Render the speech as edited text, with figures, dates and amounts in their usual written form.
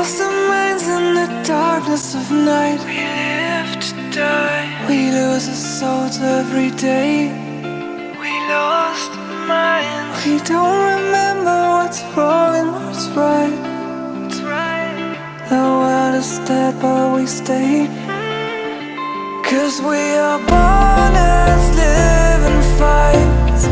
lost our minds in the darkness of night. We live to die. We lose our souls every day. We lost our minds. We don't remember what's wrong and what's right. It's right. The world is dead but we stay. 'Cause we are born as living fights.